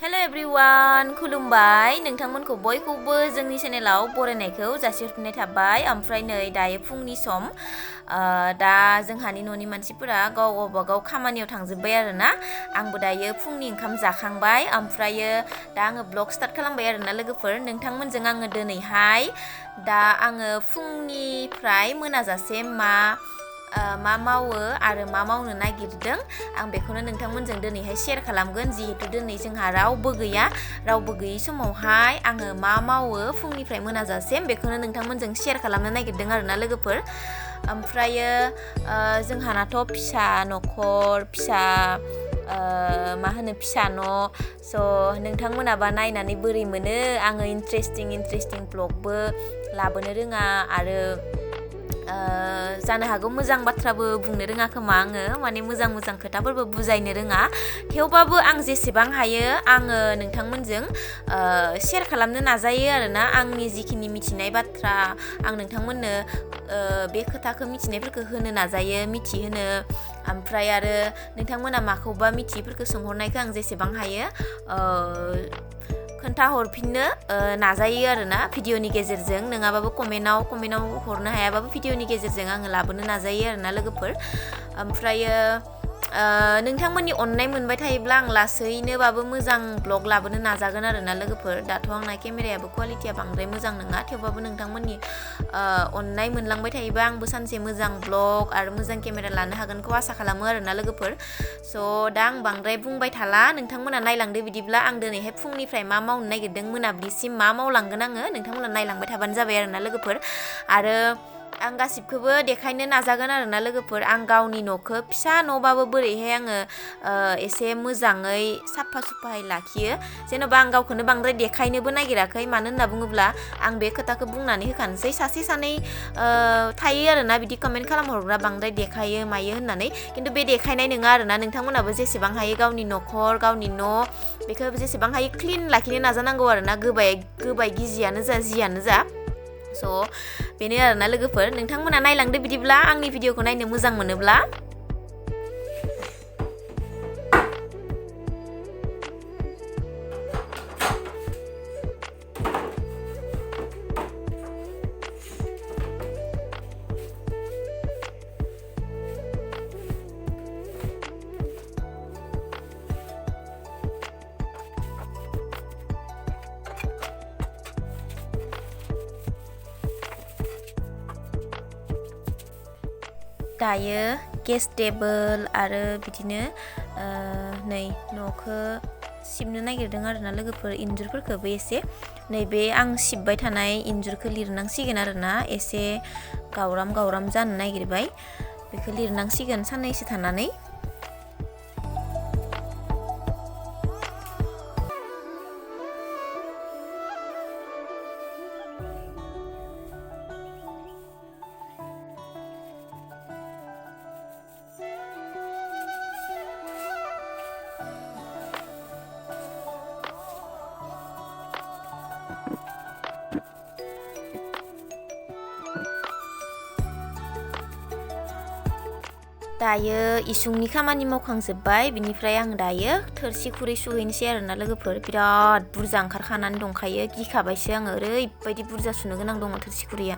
Hello everyone, खुलुमबाय नोंथांमोनखौ बयखौबो जोंनि चेनेलाव बरायनायखौ जासिहरफिननाय थाबाय। ओमफ्राय नै दायो फुंनि सम दा जोंहानि न'नि मानसिफोरा गावबा गाव खामानियाव थांजोब्बाय आरोना। आंबो दायो फुंनि ओंखाम जाखांबाय ओमफ्रायो दा आङो ब्लग स्टार्ट खालामबाय आरोना लोगोफोर। नोंथांमोनजों आङो दिनैहाय दा आङो फुंनिफ्राय मोनाजासे मा मावो आरो मा मावनो नागिरदों आं बेखौनो नोंथांमोनजों दिनैहाय शेयार खालामगोन। जिहेतु दिनै जोंहा रावबो गैयि समावहाय आङो मा मावो फुंनिफ्राय मोनाजासिम बेखौनो नोंथांमोनजों शेयार खालामनो नागिरदों आरोना लोगोफोर। ओमफ्रायो जोंहानाथ' फिसा न'खर फिसा न' स' नोंथांमोनाबा नायनानै बोरै मोनो आङो इन्ट्रेस्टिं ब्लगबो लाबोनो रोङा आरो जानो हागौ मोजां बाथ्राबो बुंनो रोङा खोमा आङो माने मोजां खोथाफोरबो बुजायनो रोङा। थेवबाबो आं जेसेबां हायो आङो नोंथांमोनजों शेयार खालामनो नाजायो आरोना। आंनि जिखिनि मिथिनाय बाथ्रा आं नोंथांमोननो बे खोथाखौ मिथिनायफोरखौ होनो नाजायो मिथिहोनो। ओमफ्राय आरो नोंथांमोना माखौबा मिथियैफोरखौ सोंहरनायखौ आं जेसेबां हायो खोन्थाहरफिननो नाजायो आरोना भिडिअनि गेजेरजों नङाबाबो कमेन्टाव हरनो हायाबाबो भिडिअनि गेजेरजों आङो लाबोनो नाजायो आरोना लोगोफोर। ओमफ्रायो नोंथांमोननि अननाय मोनबाय थायोब्ला आं लासैनोबाबो मोजां ब्लग लाबोनो नाजागोन आरोना लोगोफोर। दाथ' आंना केमेरायाबो क्वालिटिया बांद्राय मोजां नङा थेवबाबो नोंथांमोननि अननाय मोनलांबाय थायोबा आंबो सानसे मोजां ब्लग आरो मोजां केमेरा लानो हागोनखौ आसा खालामो आरोना लोगोफोर। स' दा आं बांद्राय बुंबाय थाला नोंथांमोना नायलांदो बिदिब्ला आं दिनैहाय फुंनिफ्राय मा मावनो नागिरदों मोनाबिलिसिम मा मावलांगोन आङो नोंथांमोना नायलांबाय थाबानो जाबाय आरोना लोगोफोर। आरो आं गासिबखौबो देखायनो नाजागोन आरोना लोगोफोर। आं गावनि न'खौ फिसा न'बाबो बोरैहाय आङो एसे मोजाङै साफा सुफायै लाखियो जेन'बा आं गावखौनो बांद्राय देखायनोबो नागिराखै। मानो होनना बुङोब्ला आं बे खोथाखौ बुंनानै होखानोसै सासे सानै थायो आरोना बिदि कमेन्ट खालामहरग्रा बांद्राय देखायो मायो होननानै, खिन्थु बे देखायनाय नङा आरोना। नोंथांमोनाबो जेसेबां हायो गावनि न'खर गावनि न' बेखौ जेसेबां हायो क्लिन लाखिनो नाजानांगौ आरोना गोबाय गिजियानो जा जियानो जा। स' बेनो आरोना लोगोफोर। नोंथांमोना नायलांदो बिदिब्ला आंनि भिडिअखौ नायनो मोजां मोनोब्ला। दायो गेस टेबोल आरो बिदिनो नै न'खौ सिबनो नागिरदों आरोना लोगोफोर। इन्जुरफोरखौबो एसे नैबे आं सिबबाय थानाय इन्जुरखौ लिरनांसिगोन आरोना। एसे गावराम जानो नागिरबाय बेखौ लिरनांसिगोन साननैसो थानानै। दायो इसिंनि खामानि मावखांजोब्बाय बिनिफ्राय आं दायो थोरसि खुरै सुहैनोसै आरोना लोगोफोर। बिराद बुरजा ओंखारखानानै दंखायो गिखाबायसो आङो ओरैबायदि बुरजा सुनो गोनां दङ थोरसि खुरैया।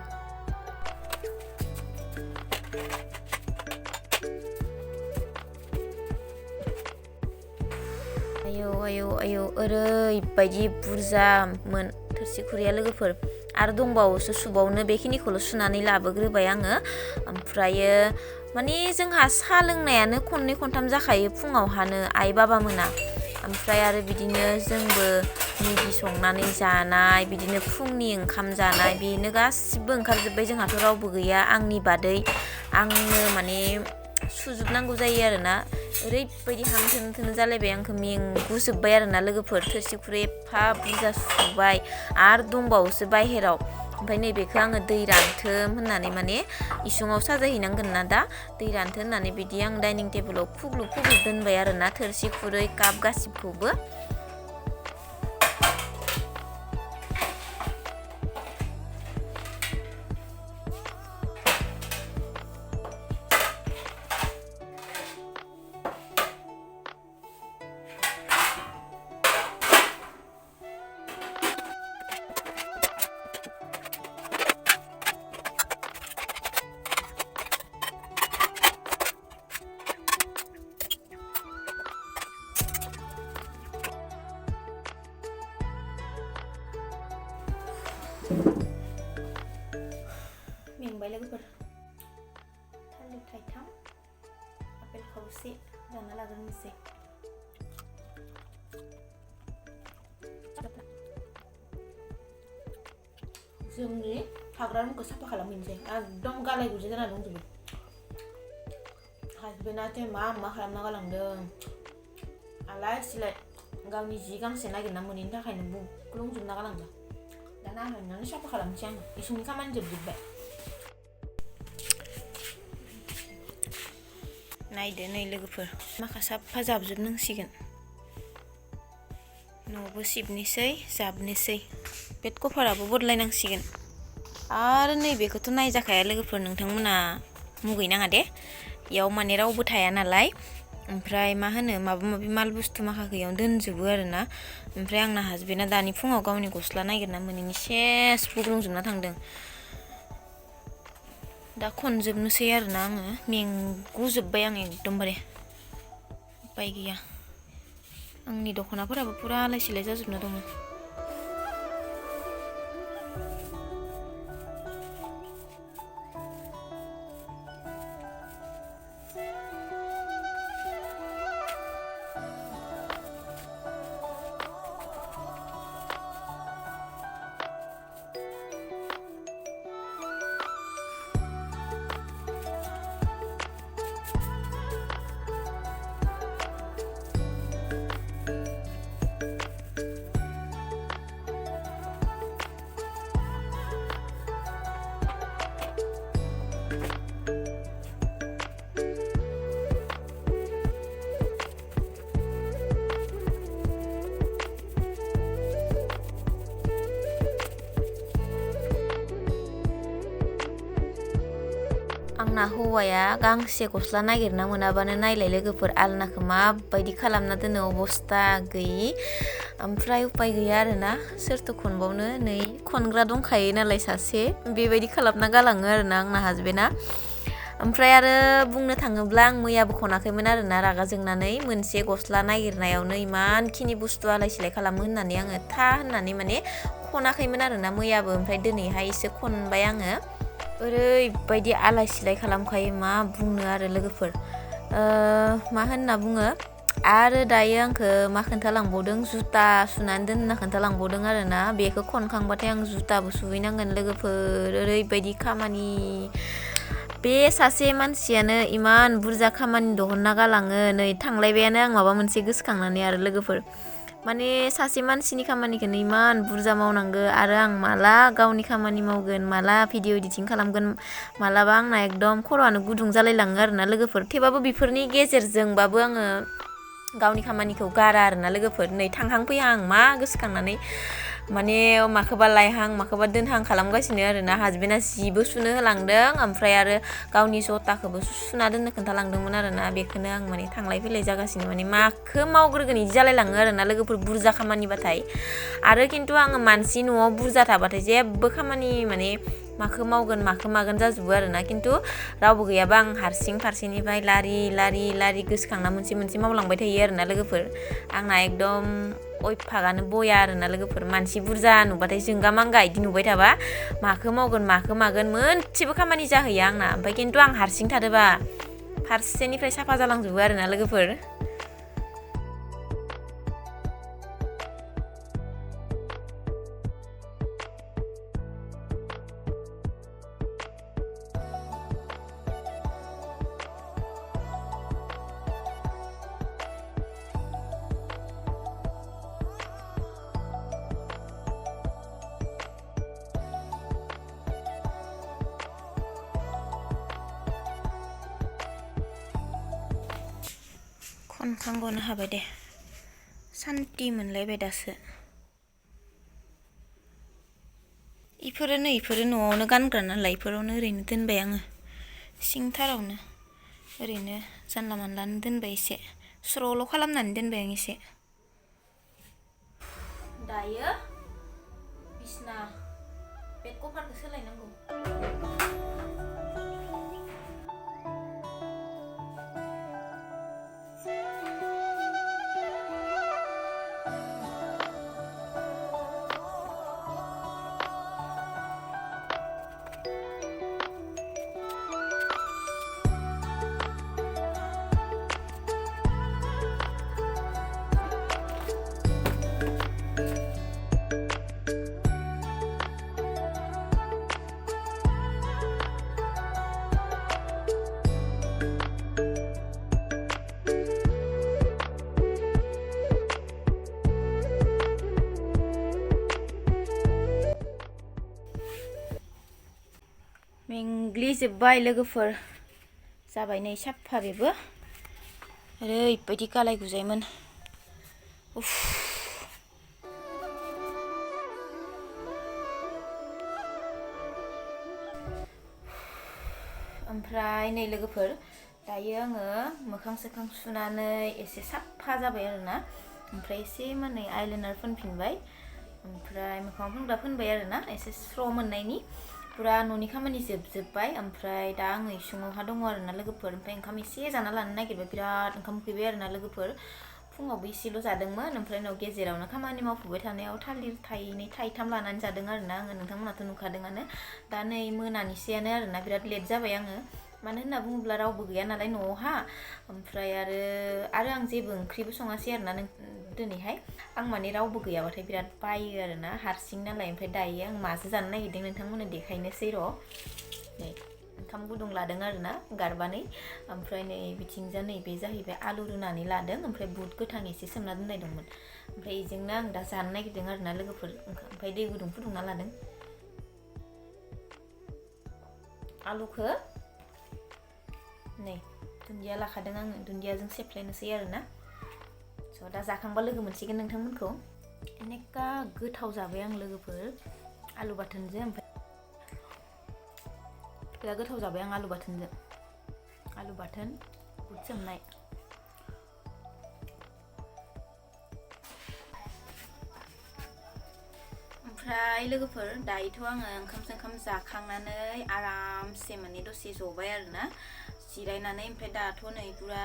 आयौ ओरैबायदि बुरजामोन थोरसि खुरैया लोगोफोर। आरो दंबावोसो सुबावनो बेखिनिखौल' सुनानै लाबोग्रोबाय आङो। ओमफ्रायो माने जोंहा साहा लोंनायानो खननै खनथाम जाखायो फुङावहानो आइ बाबा मोना। ओमफ्राय आरो बिदिनो जोंबो मेगि संनानै जानाय बिदिनो फुंनि ओंखाम जानाय बेनो गासिबो ओंखारजोब्बाय। जोंहाथ' रावबो गैया आंनि बादै आंनो माने सुजोबनांगौ जायो आरोना। ओरैबायदि हां थोनो जालायबाय आंखौ मेंगुजोब्बाय आरोना लोगोफोर। थोरसि खुरै एफा बुरजा सुबाय आरो दंबावोसो बाहेराव। ओमफ्राय नैबेखौ आङो दै रानथोम होननानै माने इसिङाव साजायहैनांगोन ना दा दै रानथो होननानै बिदि आं डाइनिं टेबोलाव फुग्लुब दोनबाय आरोना थोरसि खुरै काप गासिबखौबो। जोंनि थाग्रा रुमखौ साफा खालामहैनोसै एकदम गालाय गुजाय जाना दंजोबो हासबेन्डआसो मा खालामना गालांदों आलाय सिलाय गावनि जि गांसे नागिरना मोनैनि थाखायनो बुग्लुंजोबना गालांदों दा नाहरनानै साफा खालामनोसै आङो इसोरनि खामानि जोबजोब्बाय नायदो नै लोगोफोर माखा साफा जाबजोबनांसिगोन न'बो सिबनोसै जाबनोसै बेड कभाराबो बदलायनांसिगोन आरो नैबेखौथ' नायजाखाया लोगोफोर नोंथांमोना मुगैनाङा दे इयाव माने रावबो थाया नालाय ओमफ्राय मा होनो माबा माबि माल बुस्थु माखाखौ इयाव दोनजोबो आरोना ओमफ्राय आंना हासबेन्डआ दानि फुङाव गावनि गस्ला नागिरना मोनैनि सेस बुग्लुंजोबना थांदों दा खनजोबनोसै आरोना आङो मेंगुजोब्बाय आं एकदमबारे उपाय गैया आंनि दख'नाफोराबो पुरा आलाय सिलाय जाजोबना दङ आंना हौवाया गांसे गस्ला नागिरना मोनाबानो नायलाय लोगोफोर आलनाखौ माबायदि खालामना दोनो अबस्था गैयि ओमफ्राय उपाय गैया आरोना सोरथो खनबावनो नै खनग्रा दंखायो नालाय सासे बेबायदि खालामना गालाङो आरोना आंना हासबेन्डआ ओमफ्राय आरो बुंनो थाङोब्ला आं मैयाबो खनाखैमोन आरोना रागा जोंनानै मोनसे गस्ला नागिरनायावनो इमानखिनि बुस्थु आलाय सिलाय खालामो होननानै आङो होननानै माने खनाखैमोन आरोना मैयाबो ओमफ्राय दिनैहायसो खनबाय आङो ओरैबायदि आलाय सिलाय खालामखायो मा बुंनो आरो लोगोफोर मा होनना बुङो आरो दायो आंखौ मा खोन्थालांबावदों जुता सुनानै दोनना खोन्थालांबावदों आरोना बेखौ खनखांबाथाय आं जुताबो सुहैनांगोन लोगोफोर ओरैबायदि खामानि बे सासे मानसियानो इमान बुरजा खामानि दहनना गालाङो नै थांलायबायानो आं माबा मोनसे गोसोखांनानै आरो लोगोफोर माने सासे मानसिनि खामानिखौनो इमान बुरजा मावनांगो आरो आं माला गावनि खामानि मावगोन माला भिडिअ एडिटिं खालामगोन मालाबा आंना एकदम खर'आनो गुदुं जालायलाङो आरोना लोगोफोर थेवबाबो बेफोरनि गेजेरजोंबाबो आङो गावनि खामानिखौ गारा आरोना लोगोफोर नै थांहां फैहां मा गोसोखांनानै माने माखौबा लायहां माखौबा दोनहां खालामगासिनो आरोना हासबेन्डआ जिबो सुनो होलांदों ओमफ्राय आरो गावनि जताखौबो सुना दोननो खोन्थालांदोंमोन आरोना बेखौनो आं माने थांलाय फैलाय जागासिनो माने माखौ मावग्रोगोन इदि जालायलाङो आरोना लोगोफोर बुरजा खामानिबाथाय आरो खिन्थु आङो मानसि न'आव बुरजा थाबाथाय जेबो खामानि माने माखौ मावगोन माखौ मागोन जाजोबो आरोना खिन्थु रावबो गैयाबा आं हारसिं फारसेनिफ्राय लारि गोसोखांना मोनसे मावलांबाय थायो आरोना लोगोफोर आंना एकदम अयफागानो बया आरोना लोगोफोर मानसि बुरजा नुबाथाय जोंगा मांगा इदि नुबाय थाबा माखौ मावगोन माखौ मागोन मोनसेबो खामानि जाहैया आंना ओमफ्राय खिन्थु आं हारसिं थादोबा फारसेनिफ्राय साफा जालांजोबो आरोना लोगोफोर खनखांग'नो हाबाय दे सान्ति मोनलायबाय दासो इफोरो न'आवनो गानग्रा नालाय इफोरावनो ओरैनो दोनबाय आङो सिंथारावनो ओरैनो जानला मानलानो दोनबाय एसे स्र'ल' खालामनानै दोनबाय आं एसे दायो बिसना बेड कभारखौ सोलायनांगौ बुग्लिजोब्बाय लोगोफोर जाबाय नै साफा बेबो ओरैबायदि गालाय गुजायमोन उफ ओमफ्राय नै लोगोफोर दायो आङो मोखां सोखां सुनानै एसे साफा जाबाय आरोना ओमफ्राय एसे माने आइलाइनार फोनफिनबाय ओमफ्राय मोखाङाव फोनग्रा फोनबाय आरोना एसे स्र' मोननायनि पुरा न'नि खामानि जोबजोब्बाय ओमफ्राय दा आङो इसिङावहा दङ आरोना लोगोफोर ओमफ्राय ओंखाम एसे जाना लानो नागिरबाय बिराद ओंखाम उखैबाय आरोना लोगोफोर फुङावबो एसेल' जादोंमोन ओमफ्राय उनाव गेजेरावनो खामानि मावफुबाय थानायाव थालिर थाइनै थाइथाम लानानै जादों आरोना आङो नोंथांमोनाथ' नुखादोंआनो दा नै मोनानिसैयानो आरोना बिराद लेट जाबाय आङो मानो होनना बुङोब्ला रावबो गैया नालाय न'आवहा ओमफ्राय आरो आं जेबो ओंख्रिबो सङासै आरोना दिनैहाय आं माने रावबो गैयाबाथाय बिराद बायो आरोना हारसिं नालाय ओमफ्राय दायो आं माजों जानो नागिरदों नोंथांमोननो देखायनोसै र' नै ओंखाम गुदुं लादों आरोना गारबानै ओमफ्राय नै बिथिंजा नै बे जाहैबाय आलु रुनानै लादों ओमफ्राय बुट गोथां एसे सोमना दोननाय दंमोन ओमफ्राय बेजोंनो आं दा जानो नागिरदों आरोना लोगोफोर ओमफ्राय दै गुदुं फुदुंना लादों आलुखौ नै दुन्दिया लाखादों आङो दुन्दियाजों सेफ्लेनोसै आरोना स' दा जाखांबा लोगो मोनसिगोन नोंथांमोनखौ अनेका गोथाव जाबाय आं लोगोफोर आलु बाथोनजों ओमफ्राय बिराद गोथाव जाबाय आं आलु बाथोनजों आलु बाथोन बुट सोमनाय ओमफ्राय लोगोफोर दायोथ' आङो ओंखाम जाखांनानै आरामसे माने दसे जबाय आरोना जिरायनानै ओमफ्राय दाथ' नै पुरा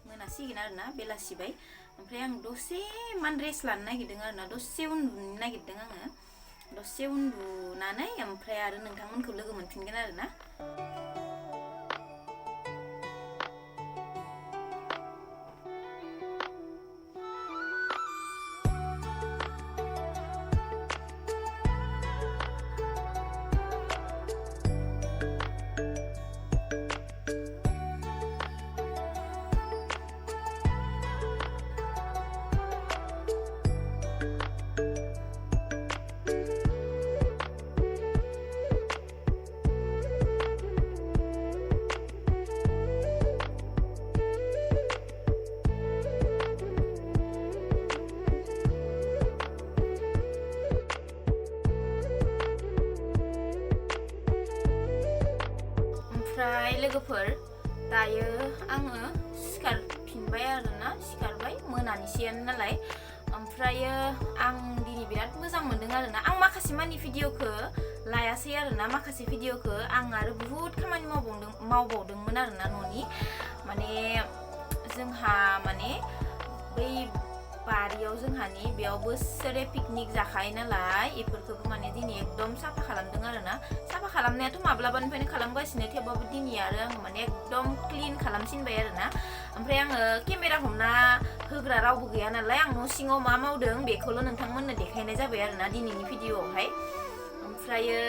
मोनासिगोन आरोना बेलासिबाय ओमफ्राय आं दसे मान रेस्ट लानो नागिरदों आरोना दसे उन्दुनो नागिरदों आङो दसे उन्दुनानै ओमफ्राय आरो नोंथांमोनखौ लोगो मोनफिनगोन आरोना ओमफ्राय लोगोफोर दायो आङो सिखारफिनबाय आरोना सिखारबाय मोनानिसैयानो नालाय ओमफ्रायो आं दिनै बिराद मोजां मोनदों आरोना आं माखासे मानि भिडिअखौ लायासै आरोना माखासे भिडिअखौ आं आरो बुहुत खामानि मावबावदोंमोन आरोना न'नि माने जोंहा माने बै बारियाव जोंहानि बेयाव बोसोरे पिकनिक जाखायो नालाय बेफोरखौबो माने दिनै एकदम साफा खालामदों आरोना साफा खालामनायाथ' माब्लाबानिफ्रायनो खालामगासिनो थेवबाबो दिनै आरो आं माने एकदम क्लिन खालामसिनबाय आरोना ओमफ्राय आङो केमेरा हमना होग्रा रावबो गैया नालाय आं न' सिङाव मा मावदों बेखौल' नोंथांमोननो देखायनाय जाबाय आरोना दिनैनि भिडिअआवहाय ओमफ्रायो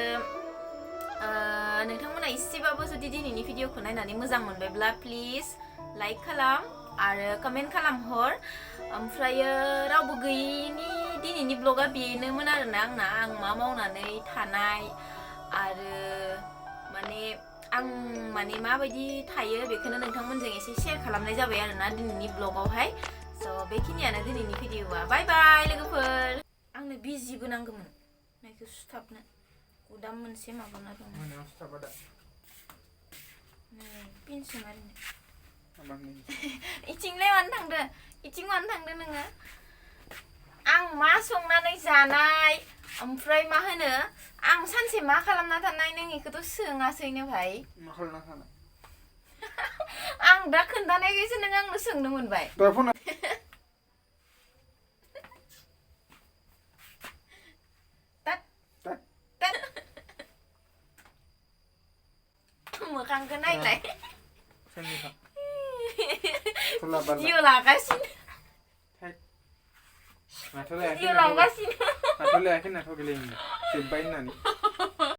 नोंथांमोना एसेबाबो जुदि दिनैनि भिडिअखौ नायनानै मोजां मोनबायब्ला प्लिज लाइक खालाम आरो कमेन्ट खालामहर ओमफ्रायो रावबो गैयिनि दिनैनि ब्लगा बेनोमोन आरोना आंना आं मा मावनानै थानाय आरो माने आं माने माबायदि थायो बेखौनो नोंथांमोनजों एसे शेयार खालामनाय जाबाय आरोना दिनैनि ब्लगावहाय स' बेखिनियानो दिनैनि भिडिअआ बाय बाय लोगोफोर आंनो बिजिबो नांगौमोन नायखौ सुथाबनो उदाम मोनसे माबाना दं मोनायाव सुथाबा दा नै पिनसो मारिनो इथिंलाय मानो थांदो इथिं मानो थांदो नोङो आं मा संनानै जानाय ओमफ्राय मा होनो आं सानसे मा खालामना थानाय नों इखौथ' सोङासैनो भाइ मा खालामना थानाय आं दा खोन्थानायखायसो नों आंनो सोंनो मोनबाय मोखांखौ नायलाय भिडिअ लागासिनो भिडिअ लागासिनो नाथ' लायाखै नाथ' गोलैयो जोब्बाय होननानै